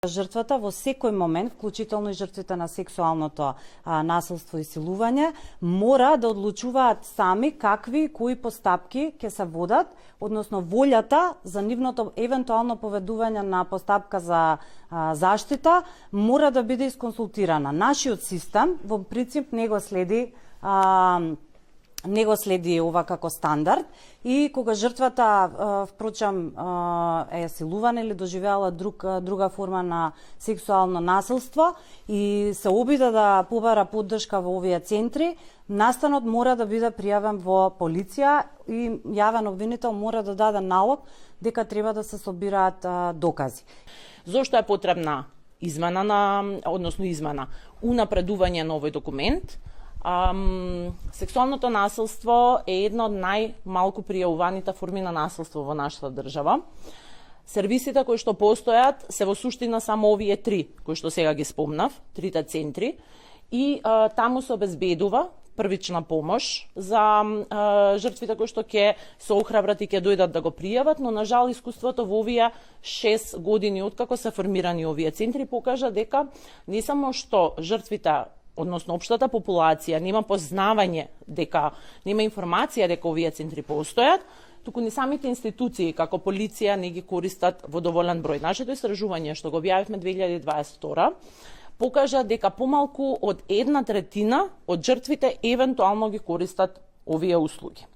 Жртвата во секој момент, вклучително и жртвите на сексуалното насилство и силување, мора да одлучуваат сами кои постапки ќе се водат, односно волјата за нивното евентуално поведување на постапка за заштита мора да биде исконсултирана. Нашиот систем во принцип не го следи ова како стандард и кога жртвата впрочем е силувана или доживеала друга форма на сексуално насилство и се обиде да побара поддршка во овие центри, настанот мора да биде пријавен во полиција и јавен обвинител мора да даде налог дека треба да се собираат докази. Зошто е потребна унапредување на овој документ? Сексуалното насилство е една од најмалку пријавуваните форми на насилство во нашата држава. Сервисите кои што постојат се во суштина само овие три, кои што сега ги спомнав, трите центри, и таму се обезбедува првична помош за жртвите кои што ќе се охрабрат и ќе дојдат да го пријават, но на жал искуството во овие 6 години откако се формирани овие центри покажа дека не само што жртвите, односно општата популација нема познавање дека нема информација дека овие центри постојат, туку ни самите институции како полиција не ги користат во доволен број. Нашето истражување што го објавивме 2022 покажа дека помалку од 1/3 од жртвите евентуално ги користат овие услуги.